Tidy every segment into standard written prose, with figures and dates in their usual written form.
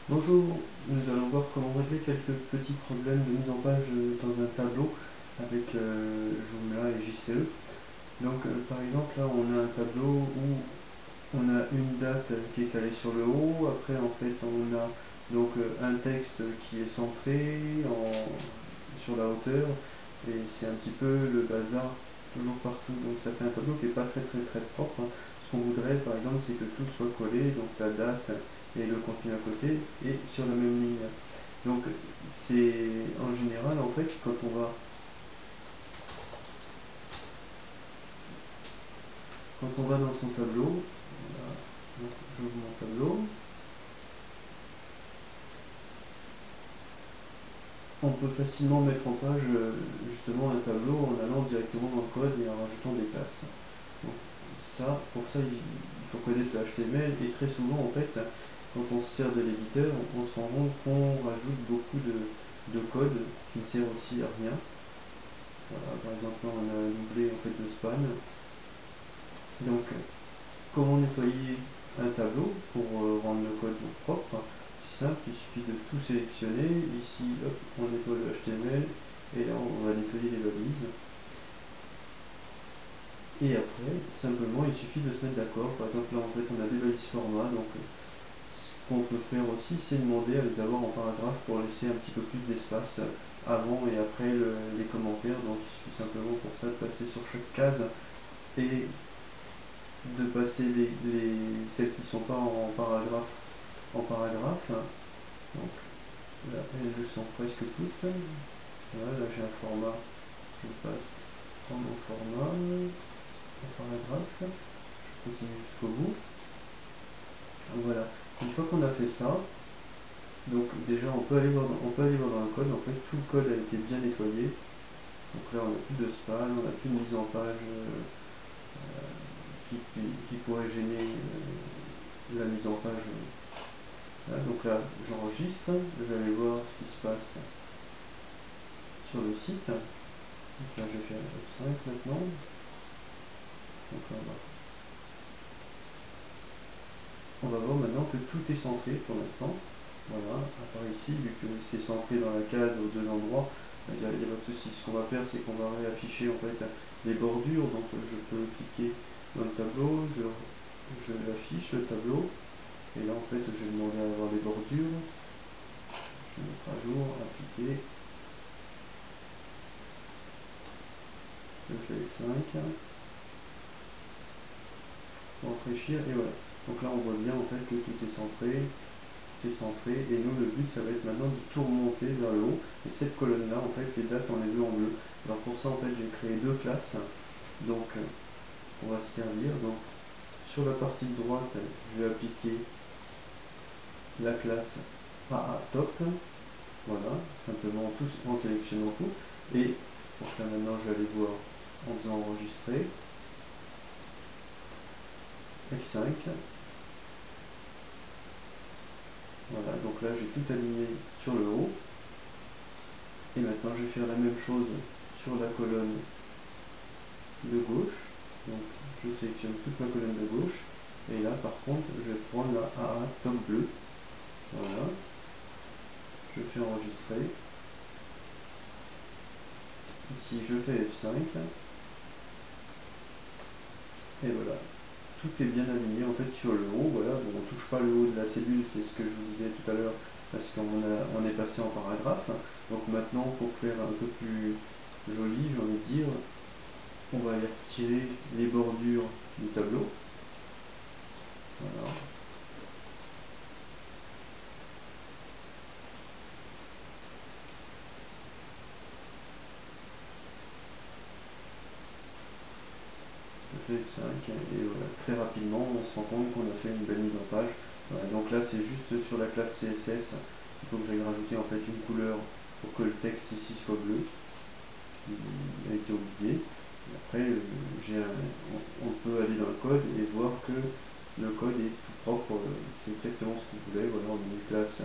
Bonjour, nous allons voir comment régler quelques petits problèmes de mise en page dans un tableau avec Joomla et JCE. Donc par exemple là on a un tableau où on a une date qui est calée sur le haut, après en fait on a donc un texte qui est centré sur la hauteur et c'est un petit peu le bazar toujours partout, donc ça fait un tableau qui n'est pas très propre. Ce qu'on voudrait par exemple c'est que tout soit collé, donc la date et le contenu à côté et sur la même ligne. Donc c'est en général en fait quand on va dans son tableau, voilà, donc j'ouvre mon tableau, on peut facilement mettre en page justement un tableau en allant directement dans le code et en rajoutant des classes. Donc ça, pour ça il faut connaître le HTML et très souvent en fait quand on se sert de l'éditeur on se rend compte qu'on rajoute beaucoup de code qui ne sert aussi à rien. Voilà, par exemple là on a un doublé en fait de span. Donc comment nettoyer un tableau pour rendre le code propre? C'est simple, il suffit de tout sélectionner. Ici, hop, on nettoie le HTML et là on va nettoyer les balises. Et après, simplement, il suffit de se mettre d'accord. Par exemple, là en fait, on a des balises format. Donc, ce qu'on peut faire aussi, c'est demander à les avoir en paragraphe pour laisser un petit peu plus d'espace avant et après les commentaires. Donc, il suffit simplement pour ça de passer sur chaque case et de passer celles qui ne sont pas en paragraphe. Donc là, elles sont presque toutes. Voilà, là j'ai un format, je passe en mon format, en paragraphe, je continue jusqu'au bout. Voilà, une fois qu'on a fait ça, donc déjà on peut aller voir dans le code, en fait tout le code a été bien nettoyé. Donc là on n'a plus de span, on n'a plus de mise en page qui pourrait gêner la mise en page. Voilà, donc là j'enregistre, je vais aller voir ce qui se passe sur le site. Donc là je vais faire F5 maintenant. Donc là on va voir maintenant que tout est centré pour l'instant. Voilà, à part ici, vu que c'est centré dans la case aux deux endroits, il n'y a pas de souci. Ce qu'on va faire, c'est qu'on va réafficher en fait les bordures. Donc je peux cliquer dans le tableau, je l'affiche le tableau, et là en fait je vais demander à avoir les bordures. Je vais mettre à jour, appliquer. Je fais F5. Rafraîchir, et voilà. Donc là on voit bien en fait que tout est centré. Et nous le but ça va être maintenant de tout remonter vers le haut, et cette colonne là en fait les dates on les veut en bleu. Alors pour ça en fait j'ai créé deux classes, donc on va se servir. Donc sur la partie de droite je vais appliquer la classe AA top, voilà, simplement en sélectionnant tout. Et donc là maintenant je vais aller voir en faisant enregistrer, F5. Voilà, donc là j'ai tout aligné sur le haut. Et maintenant je vais faire la même chose sur la colonne de gauche. Donc je sélectionne toute ma colonne de gauche. Et là par contre je vais prendre la AA top bleu. Voilà. Je fais enregistrer. Ici je fais F5. Et voilà. Tout est bien aligné en fait sur le haut. Voilà, bon, on ne touche pas le haut de la cellule, c'est ce que je vous disais tout à l'heure, parce qu'on est passé en paragraphe. Donc maintenant, pour faire un peu plus joli, j'ai envie de dire, on va aller retirer les bordures du tableau. Voilà. Je fais F5 et voilà, très rapidement on se rend compte qu'on a fait une belle mise en page. Voilà, donc là c'est juste sur la classe CSS, il faut que j'aille rajouter en fait une couleur pour que le texte ici soit bleu, qui a été oublié. Et après on peut aller dans le code et voir que le code est tout propre, c'est exactement ce qu'on voulait. Voilà, on a une classe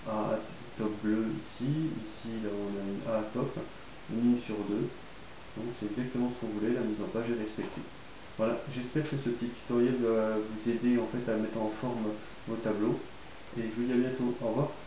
A top bleu ici, là on a une A top, une ligne sur deux. Donc c'est exactement ce qu'on voulait, la mise en page est respectée. Voilà, j'espère que ce petit tutoriel va vous aider en fait à mettre en forme vos tableaux. et je vous dis à bientôt. Au revoir.